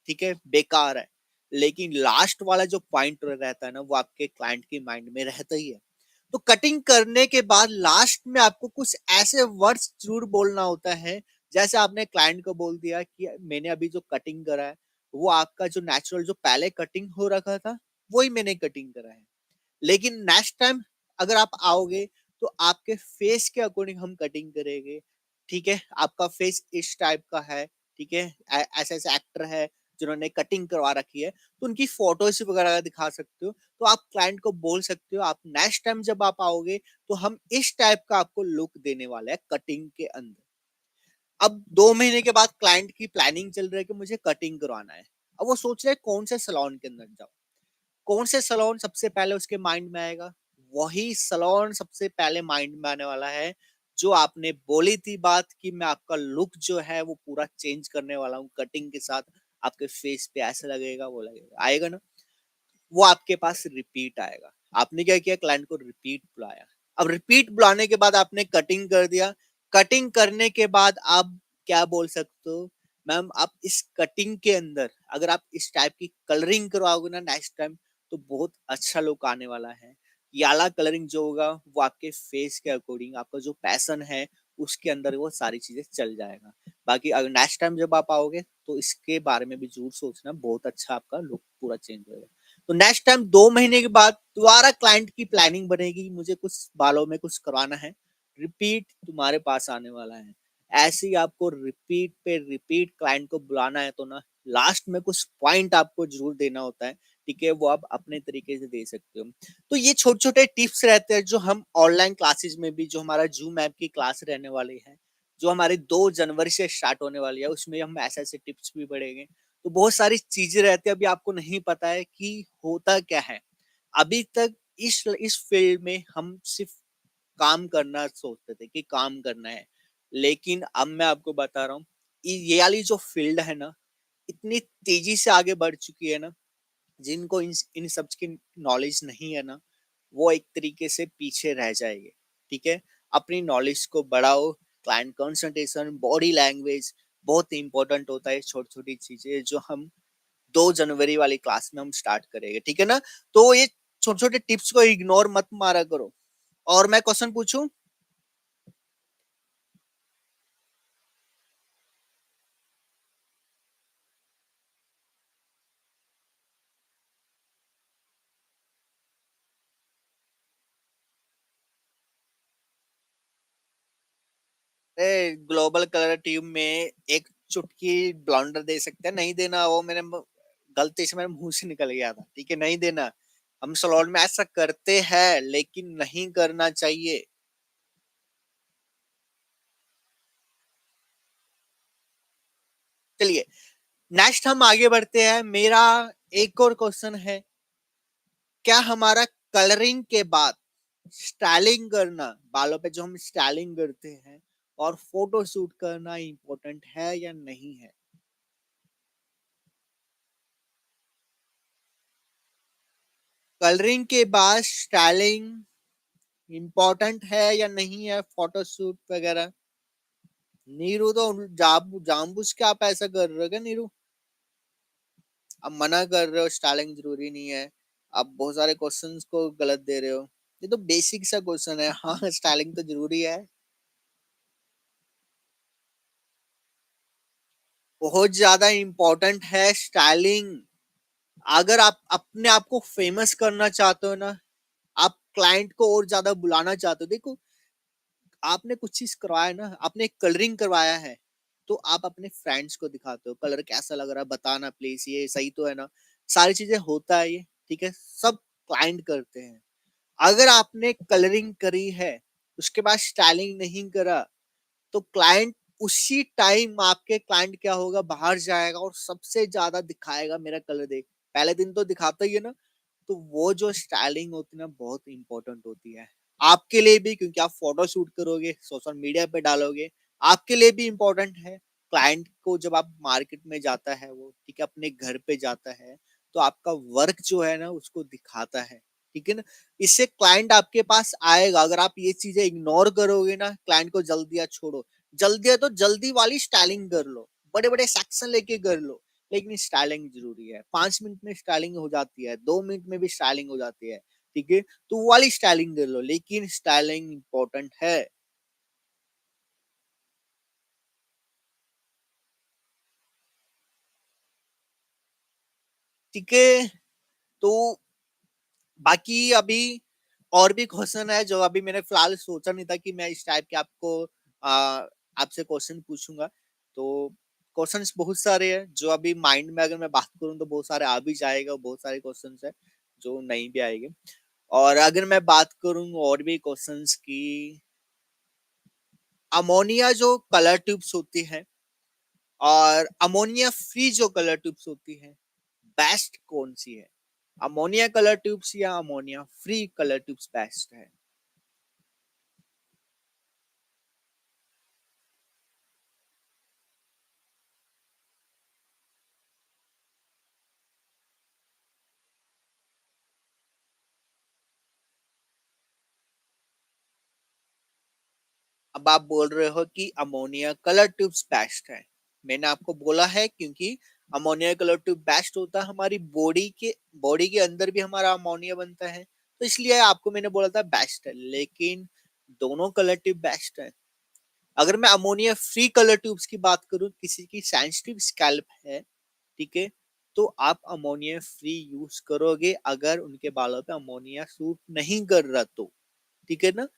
ठीक है, बेकार है। लेकिन लास्ट वाला जो पॉइंट रहता है ना, वो आपके क्लाइंट के माइंड में रहता ही है। तो कटिंग करने के बाद लास्ट में आपको कुछ ऐसे वर्ड्स जरूर बोलना होता है, जैसे आपने क्लाइंट को बोल दिया कि मैंने अभी जो कटिंग करा है, वो आपका जो नेचुरल जो पहले कटिंग हो रखा था, वही मैंने कटिंग करा है। लेकिन नेक्स्ट टाइम अगर आप आओगे, तो आपके फेस के अकॉर्डिंग हम कटिंग करेंगे, ठीक है? आपका फेस इस टाइप का है, ठीक है? ऐसे ऐसे एक्टर है जिन्होंने कटिंग करवा रखी है, तो उनकी फोटोज वगैरह दिखा सकते हो। तो आप क्लाइंट को बोल सकते हो, आप नेक्स्ट टाइम जब आप आओगे, तो हम इस टाइप का आपको लुक देने वाले हैं कटिंग के अंदर। अब 2 महीने के बाद क्लाइंट की प्लानिंग चल रही है कि मुझे कटिंग करवाना है। अब वो सोच रहे हैं कौन से सलोन के अंदर जाओ, कौन से सलोन सबसे पहले उसके माइंड में आएगा, वही सलोन सबसे पहले माइंड में आने वाला है, जो आपने बोली थी बात कि मैं आपका लुक जो है वो पूरा चेंज करने वाला हूँ कटिंग के साथ, आपके फेस पे ऐसा लगेगा, वो लगेगा, आएगा ना? वो आपके पास रिपीट आएगा। आपने क्या किया, क्लाइंट को रिपीट बुलाया। अब रिपीट बुलाने के बाद आपने कटिंग कर दिया। कटिंग करने के बाद आप क्या बोल सकते हो, मैम आप इस कटिंग के अंदर अगर आप इस टाइप की कलरिंग करवाओगे ना नेक्स्ट टाइम, तो बहुत अच्छा लुक आने वाला है। ये वाला कलरिंग जो होगा, वो आपके फेस के अकॉर्डिंग, आपका जो पैशन है उसके अंदर वो सारी चीजें चल जाएगा। बाकी अगर नेक्स्ट टाइम जब आप आओगे, तो इसके बारे में भी जरूर सोचना, बहुत अच्छा आपका लुक पूरा चेंज होगा। तो नेक्स्ट टाइम 2 महीने के बाद दोबारा क्लाइंट की प्लानिंग बनेगी, मुझे कुछ बालों में कुछ करवाना है, रिपीट तुम्हारे पास आने वाला है। ऐसे ही आपको रिपीट पे रिपीट क्लाइंट को बुलाना है, तो ना लास्ट में कुछ पॉइंट आपको जरूर देना होता है, ठीक है? वो आप अपने तरीके से दे सकते हो। तो ये छोटे छोटे टिप्स रहते हैं, जो हम ऑनलाइन क्लासेस में भी, जो हमारा जूम ऐप की क्लास रहने वाली है, जो हमारे 2 जनवरी से स्टार्ट होने वाली है, उसमें हम ऐसे ऐसे टिप्स भी पढ़ेंगे। तो बहुत सारी चीजें रहती है, अभी आपको नहीं पता है कि होता क्या है। अभी तक इस फील्ड में हम सिर्फ काम करना सोचते थे कि काम करना है, लेकिन अब मैं आपको बता रहा हूँ, ये वाली जो फील्ड है ना, इतनी तेजी से आगे बढ़ चुकी है ना, जिनको इन सब की नॉलेज नहीं है ना, वो एक तरीके से पीछे रह जाएंगे, ठीक है? अपनी नॉलेज को बढ़ाओ। क्लाइंट कंसंट्रेशन, बॉडी लैंग्वेज बहुत इंपॉर्टेंट होता है। छोटी छोटी चीजें जो हम 2 जनवरी वाली क्लास में हम स्टार्ट करेंगे, ठीक है ना? तो ये छोटे छोटे टिप्स को इग्नोर मत मारा करो। और मैं क्वेश्चन पूछूं? ग्लोबल कलर ट्यूब में एक चुटकी ब्लॉन्डर दे सकते हैं, नहीं देना, वो गलती से मेरे मुंह से निकल गया था, ठीक है? नहीं देना। हम सलोन में ऐसा करते हैं, लेकिन नहीं करना चाहिए। चलिए, नेक्स्ट हम आगे बढ़ते हैं। मेरा एक और क्वेश्चन है, क्या हमारा कलरिंग के बाद स्टाइलिंग करना, बालों पे जो हम स्टाइलिंग करते हैं, और फोटो शूट करना इम्पोर्टेंट है या नहीं है? कलरिंग के बाद स्टाइलिंग इम्पोर्टेंट है या नहीं है फोटोशूट वगैरह? नीरू तो जानबूझ के आप ऐसा कर रहे हो क्या नीरू? आप मना कर रहे हो स्टाइलिंग जरूरी नहीं है, आप बहुत सारे क्वेश्चंस को गलत दे रहे हो। ये तो बेसिक सा क्वेश्चन है, हाँ स्टाइलिंग तो जरूरी है। बहुत ज्यादा इम्पोर्टेंट है स्टाइलिंग। अगर आप अपने आप को फेमस करना चाहते हो ना, आप क्लाइंट को और ज्यादा बुलाना चाहते हो, देखो आपने कुछ चीज करवाया ना, आपने कलरिंग करवाया है, तो आप अपने फ्रेंड्स को दिखाते हो कलर कैसा लग रहा है, बताना प्लीज ये सही तो है ना। सारी चीजें होता है ये, ठीक है, सब क्लाइंट करते हैं। अगर आपने कलरिंग करी है, उसके बाद स्टाइलिंग नहीं करा, तो क्लाइंट उसी टाइम आपके क्लाइंट क्या होगा, बाहर जाएगा और सबसे ज्यादा दिखाएगा मेरा कलर देख। पहले दिन तो दिखाता ही है ना। तो वो जो स्टाइलिंग होती है ना, बहुत इंपॉर्टेंट होती है आपके लिए भी, क्योंकि आप फोटो शूट करोगे, सोशल मीडिया पे डालोगे, आपके लिए भी इंपॉर्टेंट है। क्लाइंट को जब आप मार्केट में जाता है वो, ठीक है, अपने घर पे जाता है, तो आपका वर्क जो है ना उसको दिखाता है, ठीक है ना। इससे क्लाइंट आपके पास आएगा। अगर आप ये चीजें इग्नोर करोगे ना, क्लाइंट को जल्दी या छोड़ो, जल्दी है तो जल्दी वाली स्टाइलिंग कर लो, बड़े बड़े सेक्शन लेके कर लो, लेकिन स्टाइलिंग जरूरी है। 5 मिनट में स्टाइलिंग हो जाती है, 2 मिनट में भी स्टाइलिंग हो जाती है, ठीक है। तो वो वाली स्टाइलिंग कर लो, लेकिन स्टाइलिंग इंपॉर्टेंट है। ठीक है। तो बाकी अभी और भी क्वेश्चन है जो अभी मैंने फिलहाल सोचा नहीं था कि मैं इस टाइप के आपको आ, आपसे क्वेश्चन पूछूंगा। तो क्वेश्चंस बहुत सारे हैं जो अभी माइंड में अगर मैं बात करूं तो बहुत सारे आ भी जाएगा, बहुत सारे क्वेश्चंस है जो नहीं भी आएंगे। और अगर मैं बात करूं और भी क्वेश्चंस की, अमोनिया जो कलर ट्यूब्स होती है और अमोनिया फ्री जो कलर ट्यूब्स होती है, बेस्ट कौन सी है? अमोनिया कलर ट्यूब्स या ammonia free colour tubes best है? अब आप बोल रहे हो कि अमोनिया कलर ट्यूब्स बेस्ट है। मैंने आपको बोला है क्योंकि अमोनिया कलर ट्यूब बेस्ट होता है, हमारी बॉडी के अंदर भी हमारा अमोनिया बनता है, तो इसलिए आपको मैंने बोला था बेस्ट है। लेकिन दोनों कलर ट्यूब बेस्ट है। अगर मैं अमोनिया फ्री कलर ट्यूब्स की बात करूं, किसी की सेंसिटिव स्कैल्प है, ठीक है, तो आप अमोनिया फ्री यूज करोगे अगर उनके बालों पे अमोनिया सूट नहीं कर रहा तो, ठीक है ना।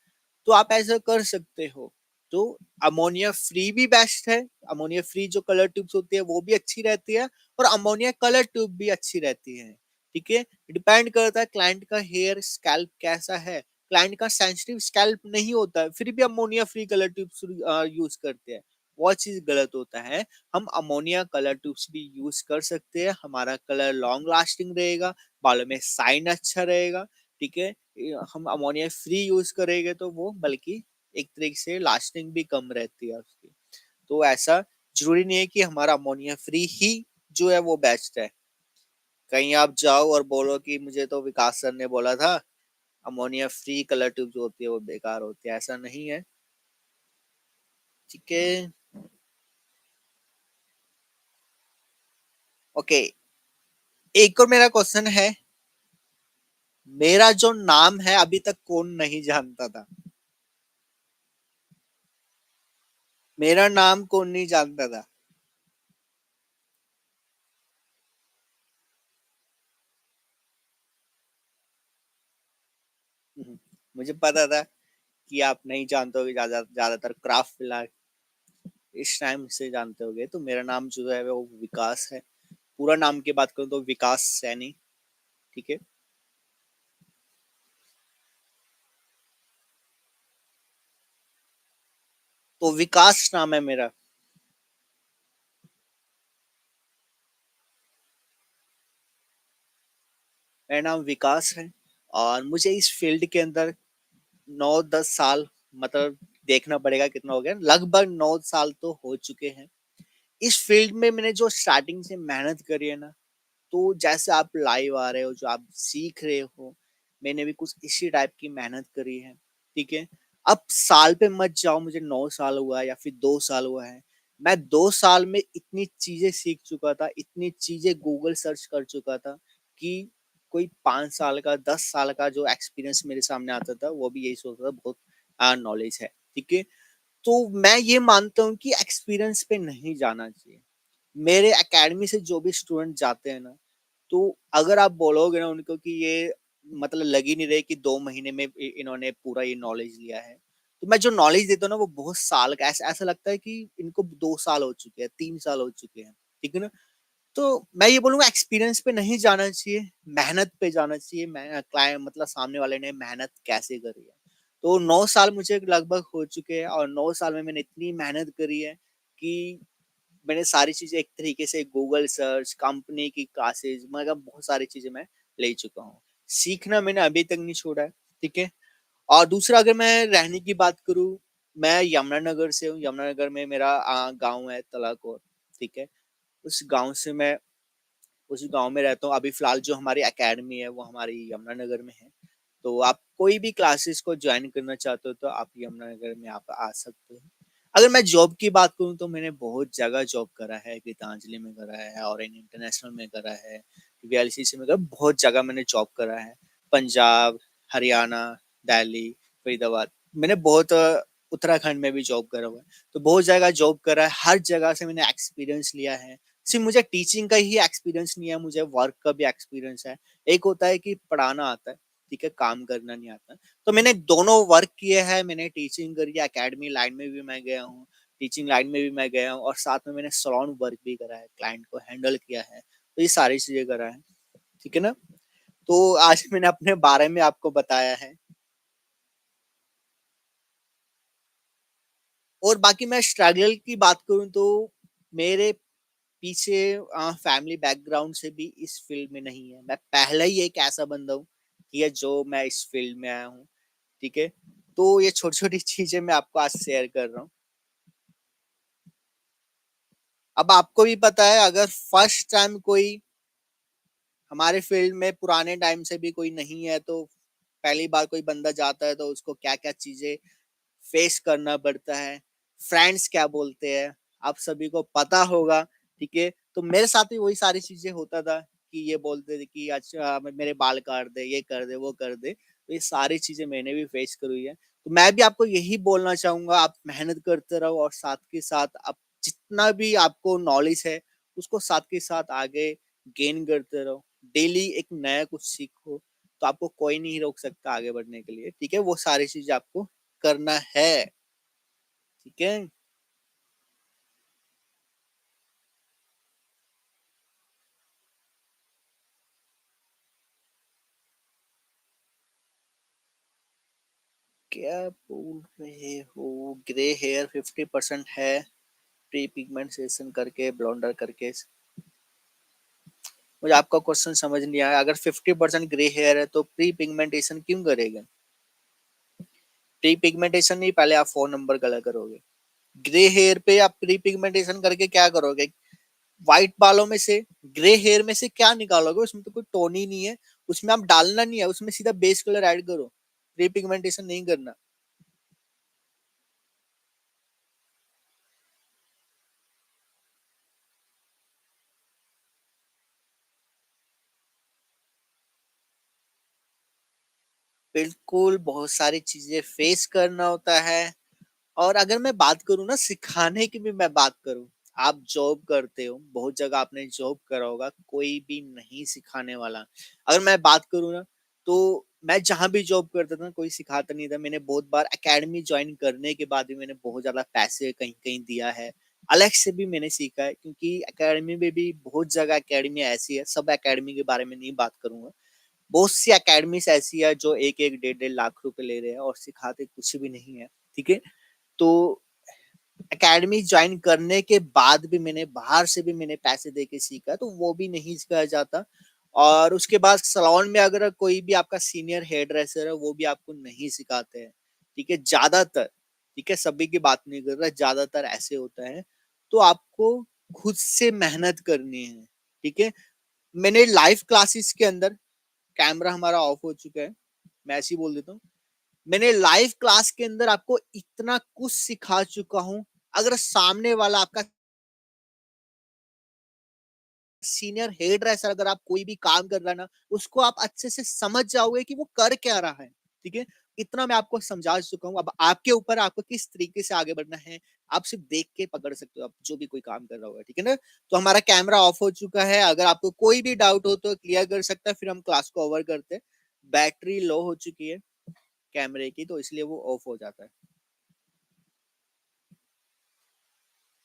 तो आप ऐसा कर सकते हो। तो अमोनिया फ्री भी बेस्ट है, अमोनिया फ्री जो कलर ट्यूब्स होती है वो भी अच्छी रहती है, और अमोनिया कलर ट्यूब भी अच्छी रहती है, ठीक है। डिपेंड करता है क्लाइंट का हेयर स्कैल्प कैसा है। क्लाइंट का सेंसिटिव स्कैल्प नहीं होता है फिर भी ammonia free colour tubes use करते हैं, वो चीज गलत होता है। हम अमोनिया कलर ट्यूब्स भी यूज कर सकते हैं, हमारा कलर लॉन्ग लास्टिंग रहेगा, बालों में साइन अच्छा रहेगा, ठीक है। हम अमोनिया फ्री यूज करेंगे तो वो बल्कि एक तरीके से लास्टिंग भी कम रहती है उसकी। तो ऐसा जरूरी नहीं है कि हमारा अमोनिया फ्री ही जो है वो बेस्ट है। कहीं आप जाओ और बोलो कि मुझे तो विकास सर ने बोला था अमोनिया फ्री कलर ट्यूब जो होती है वो बेकार होती है, ऐसा नहीं है, ठीक है। ओके, एक और मेरा क्वेश्चन है। मेरा जो नाम है अभी तक कौन नहीं जानता था? मेरा नाम कौन नहीं जानता था? मुझे पता था कि आप नहीं जानते होगे, ज्यादातर क्राफ्ट इस टाइम से जानते होगे। तो मेरा नाम जो है वो विकास है। पूरा नाम की बात करूं तो विकास सैनी, ठीक है। तो विकास नाम है मेरा। मेरा नाम विकास है, और मुझे इस फील्ड के अंदर 9-10 साल, मतलब देखना पड़ेगा कितना हो गया, लगभग 9 साल तो हो चुके हैं। इस फील्ड में मैंने जो स्टार्टिंग से मेहनत करी है ना, तो जैसे आप लाइव आ रहे हो, जो आप सीख रहे हो, मैंने भी कुछ इसी टाइप की मेहनत करी है, ठीक है? अब साल पे मत जाओ, मुझे 9 साल हुआ है या फिर 2 साल हुआ है। मैं 2 साल में इतनी चीज़ें सीख चुका था, इतनी चीज़ें गूगल सर्च कर चुका था कि कोई 5 साल का, 10 साल का जो एक्सपीरियंस मेरे सामने आता था, वो भी यही सोचता था बहुत नॉलेज है, ठीक है? तो मैं ये मानता हूँ कि एक्सपीरियंस पे नहीं जाना चाहिए। मेरे एकेडमी से जो भी स्टूडेंट जाते हैं ना, तो अगर आप बोलोगे ना उनको कि ये मतलब लग ही नहीं रहे कि 2 महीने में इन्होंने पूरा ये नॉलेज लिया है। तो मैं जो नॉलेज देता हूँ ना वो बहुत साल का ऐसा ऐसा लगता है कि इनको 2 साल हो चुके हैं, 3 साल हो चुके हैं। ठीक है ना? तो मैं ये बोलूँगा एक्सपीरियंस पे नहीं जाना चाहिए, मेहनत पे जाना चाहिए। मैं क्लाइंट मतलब सामने वाले ने मेहनत कैसे करी है। तो 9 साल मुझे लगभग हो चुके हैं और 9 साल में मैंने इतनी मेहनत करी है कि मैंने सारी चीज़ें एक तरीके से गूगल सर्च, कंपनी की क्लासेस मतलब बहुत सारी चीज़ें मैं ले चुका हूँ। सीखना मैंने अभी तक नहीं छोड़ा है, ठीक है? और दूसरा अगर मैं रहने की बात करूँ, मैं यमुनानगर से हूँ, यमुनानगर में मेरा गाँव है तलाकोट, ठीक है? उस गाँव से मैं उस गाँव में रहता हूँ। अभी फ़िलहाल जो हमारी अकेडमी है वो हमारी यमुनानगर में है। तो आप कोई भी क्लासेस को जॉइन करना चाहते हो तो आप यमुनानगर में आप आ सकते हो। अगर मैं जॉब की बात करूँ तो मैंने बहुत जगह जॉब करा है, गीतांजलि में करा है, ऑरेंज इंटरनेशनल में करा है, वीएलसीसी में करा बहुत जगह मैंने जॉब करा है। पंजाब, हरियाणा, दिल्ली, फरीदाबाद मैंने बहुत उत्तराखंड में भी जॉब करा हुआ है। तो बहुत जगह जॉब करा है, हर जगह से मैंने एक्सपीरियंस लिया है। सिर्फ मुझे टीचिंग का ही एक्सपीरियंस नहीं है, मुझे वर्क का भी एक्सपीरियंस है। एक होता है कि पढ़ाना आता है, ठीक है, काम करना नहीं आता। तो मैंने दोनों वर्क किए हैं, मैंने टीचिंग करी है, एकेडमी लाइन में भी मैं गया हूँ, टीचिंग लाइन में भी मैं गया हूँ और साथ में मैंने सैलून वर्क भी करा है, क्लाइंट को हैंडल किया है। तो ये सारी चीज़ें करा है, ठीक है ना? तो आज मैंने अपने बारे में आपको बताया है और बाकी मैं स्ट्रगल की बात करूँ तो मेरे पीछे फैमिली बैकग्राउंड से भी इस फील्ड में नहीं है। मैं पहले ही एक ऐसा बंदा हूँ, ठीक है, जो मैं इस फील्ड में आया हूँ, ठीक है? तो ये छोटी-छोटी चीज़ें मैं आपको आज शेयर कर रहा हूँ। अब आपको भी पता है अगर फर्स्ट टाइम कोई हमारे फील्ड में पुराने टाइम से भी कोई नहीं है तो पहली बार कोई बंदा जाता है तो उसको क्या-क्या चीज़ें फेस करना पड़ता है, फ्रेंड्स क्या बोलते हैं, आप सभी को पता होगा, ठीक है? तो मेरे साथ भी वही सारी चीज़ें होता था कि ये बोलते थे कि अच्छा मेरे बाल काट दे, ये कर दे, वो कर दे। तो ये सारी चीज़ें मैंने भी फेस करी हुई है। तो मैं भी आपको यही बोलना चाहूँगा आप मेहनत करते रहो और साथ के साथ आप जितना भी आपको नॉलेज है, उसको साथ के साथ आगे गेन करते रहो। डेली एक नया कुछ सीखो, तो आपको कोई नहीं रोक सकता आगे बढ़ने के लिए, ठीक है? वो सारी चीज़ें आपको करना है, ठीक है? क्या बोल रहे हो? ग्रे हेयर 50% है, प्री पिगमेंटेशन करके, ब्लॉन्डर करके। मुझे आपका क्वेश्चन समझ नहीं आया। अगर 50% ग्रे हेयर है तो प्री पिगमेंटेशन क्यों करेगा? प्री पिगमेंटेशन नहीं, पहले आप फ़ोन नंबर कलर करोगे। ग्रे हेयर पे आप प्री पिगमेंटेशन करके क्या करोगे? व्हाइट बालों में से ग्रे हेयर में से क्या निकालोगे? उसमें तो कोई टोन ही नहीं है। उसमें आप डालना नहीं है, उसमें सीधा बेस कलर ऐड करो। प्री पिगमेंटेशन नहीं करना। बिल्कुल, बहुत सारी चीज़ें फेस करना होता है और अगर मैं बात करूँ ना सिखाने की भी मैं बात करूँ, आप जॉब करते हो, बहुत जगह आपने जॉब करा होगा, कोई भी नहीं सिखाने वाला। अगर मैं बात करूँ ना, तो मैं जहाँ भी जॉब करता था, कोई सिखाता नहीं था। मैंने बहुत बार अकेडमी जॉइन करने के बाद भी मैंने बहुत ज़्यादा पैसे कहीं-कहीं दिया है। अलग से भी मैंने सीखा है क्योंकि अकेडमी में भी बहुत जगह अकेडमी ऐसी है, सब अकेडमी के बारे में नहीं बात करूँगा। बहुत सी अकेडमीज़ ऐसी है जो 1-1 डेढ़-डेढ़ लाख रुपए ले रहे हैं और सिखाते कुछ भी नहीं है, ठीक है? तो अकेडमी जॉइन करने के बाद भी मैंने बाहर से भी मैंने पैसे दे के सीखा, तो वो भी नहीं सिखाया जाता और उसके बाद सैलून में अगर कोई भी आपका सीनियर हेयर ड्रेसर है, वो भी आपको नहीं सिखाते हैं, ठीक है? ज़्यादातर, ठीक है? सभी की बात नहीं कर रहा, ज़्यादातर ऐसे होता है। तो आपको खुद से मेहनत करनी है, ठीक है? मैंने लाइव क्लासेस के अंदर कैमरा हमारा ऑफ हो चुका है, मैं ऐसे ही बोल देता हूँ। मैंने लाइव क्लास के अंदर आपको इतना कुछ सिखा चुका हूँ, अगर सामने वाला आपका सीनियर हेड ड्रेसर अगर आप कोई भी काम कर रहा है ना, उसको आप अच्छे से समझ जाओगे कि वो कर क्या रहा है, ठीक है? इतना मैं आपको समझा चुका हूँ, अब आपके ऊपर आपको किस तरीके से आगे बढ़ना है, आप सिर्फ देख के पकड़ सकते हो, आप जो भी कोई काम कर रहा होगा, ठीक है ना? तो हमारा कैमरा ऑफ हो चुका है, अगर आपको कोई भी डाउट हो तो क्लियर कर सकता है, फिर हम क्लास को ओवर करते हैं। बैटरी लो हो चुकी है कैमरे की, तो इसलिए वो ऑफ हो जाता है।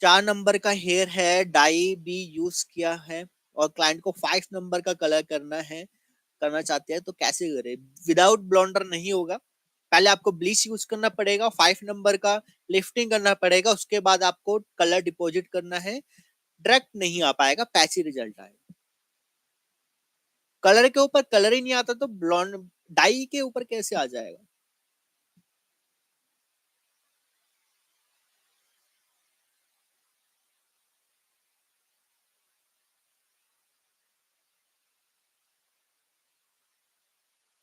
4 नंबर का हेयर है, डाई भी यूज किया है और क्लाइंट को 5 नंबर का कलर करना चाहते हैं तो कैसे करें? विदाउट ब्लॉन्डर नहीं होगा, पहले आपको ब्लीच यूज करना पड़ेगा, 5 नंबर का लिफ्टिंग करना पड़ेगा, उसके बाद आपको कलर डिपॉजिट करना है। डायरेक्ट नहीं आ पाएगा, पैची रिजल्ट आएगा। कलर के ऊपर कलर ही नहीं आता तो ब्लॉन्ड डाई के ऊपर कैसे आ जाएगा?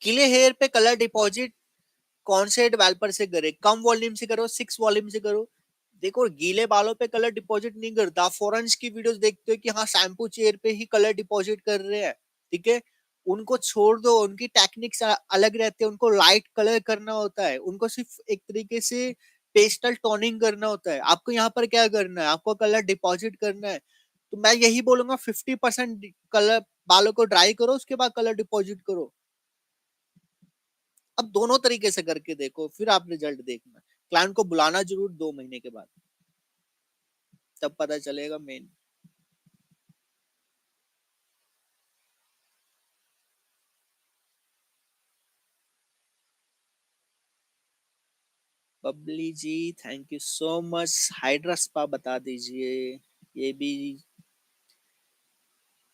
गीले हेयर पे कलर डिपॉजिट कौन से डेवलपर से करे? कम वॉल्यूम से करो, 6 वॉल्यूम से करो। देखो, गीले बालों पे कलर डिपॉजिट नहीं करता। फॉरेंस की वीडियोस देखते हो कि हाँ शैम्पू चेयर पे ही कलर डिपॉजिट कर रहे हैं, ठीक है? उनको छोड़ दो, उनकी टेक्निक्स अलग रहती है, उनको लाइट कलर करना होता है, उनको सिर्फ एक तरीके से पेस्टल टोनिंग करना होता है। आपको यहाँ पर क्या करना है? आपको कलर डिपॉजिट करना है। तो मैं यही बोलूंगा 50% कलर बालों को ड्राई करो, उसके बाद कलर डिपॉजिट करो। अब दोनों तरीके से करके देखो, फिर आप रिजल्ट देखना। क्लाइंट को बुलाना जरूर 2 महीने के बाद, तब पता चलेगा मेन। Babli ji, thank you so much. Hydra spa बता दीजिए, ये भी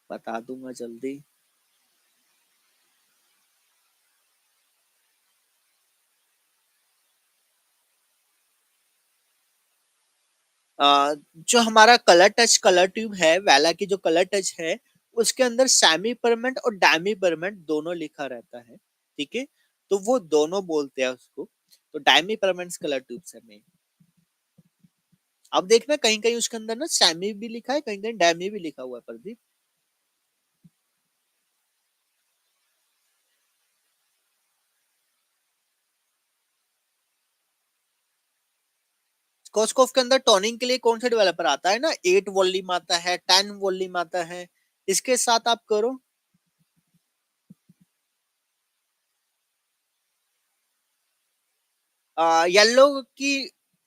बता दूंगा जल्दी। जो हमारा कलर ट्यूब है, वेला की जो कलर टच है, उसके अंदर सेमी परमानेंट और डायमी परमानेंट दोनों लिखा रहता है, ठीक है? तो वो दोनों बोलते हैं उसको। तो डायमी परमानेंट कलर ट्यूब से में अब देखना कहीं कहीं उसके अंदर ना सेमी भी लिखा है, कहीं कहीं डैमी भी लिखा हुआ है, प्रदीप। कॉस्कोफ के अंदर टोनिंग के लिए कौन सा डेवलपर आता है ना, 8 वॉल्यूम आता है, 10 वॉल्यूम आता है, इसके साथ आप करो। येलो की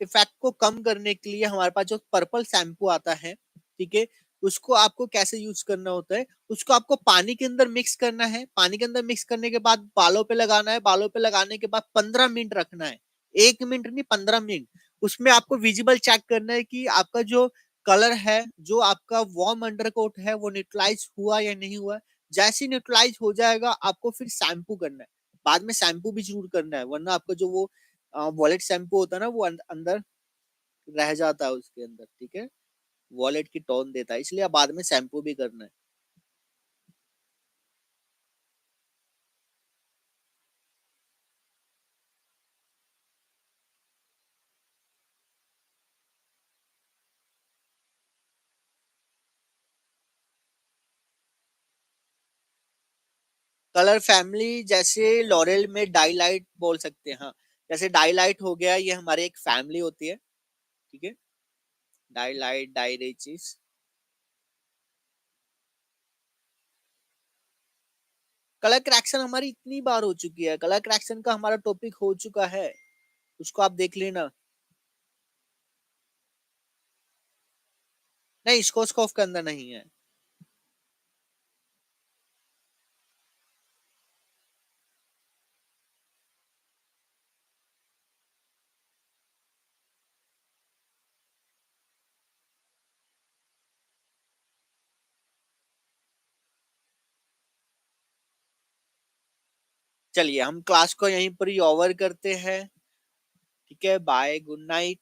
इफेक्ट को कम करने के लिए हमारे पास जो पर्पल शैम्पू आता है, ठीक है? उसको आपको कैसे यूज करना होता है? उसको आपको पानी के अंदर मिक्स करना है, पानी के अंदर मिक्स करने के बाद बालों पे लगाना है, बालों पे लगाने के बाद 15 मिनट रखना है। 1 मिनट नहीं, 15 मिनट। उसमें आपको विजिबल चेक करना है कि आपका जो कलर है, जो आपका वार्म अंडरकोट है, वो न्यूट्रलाइज हुआ या नहीं हुआ। जैसे न्यूट्रलाइज हो जाएगा, आपको फिर शैम्पू करना है। बाद में शैम्पू भी जरूर करना है, वरना आपका जो वो वॉलेट शैम्पू होता है ना, वो अंदर रह जाता है उसके अंदर, ठीक है? वॉलेट की टोन देता है, इसलिए बाद में शैम्पू भी करना है। कलर फैमिली जैसे लॉरेल में डाईलाइट बोल सकते हैं, हाँ। जैसे डाईलाइट हो गया, ये हमारी एक फैमिली होती है, ठीक है? डाईलाइट, डायरेचिस। कलर करेक्शन हमारी इतनी बार हो चुकी है, कलर करेक्शन का हमारा टॉपिक हो चुका है, उसको आप देख लेना। नहीं, स्कोप के अंदर नहीं है। चलिए हम क्लास को यहीं पर ही ओवर करते हैं, ठीक है? Bye, good night.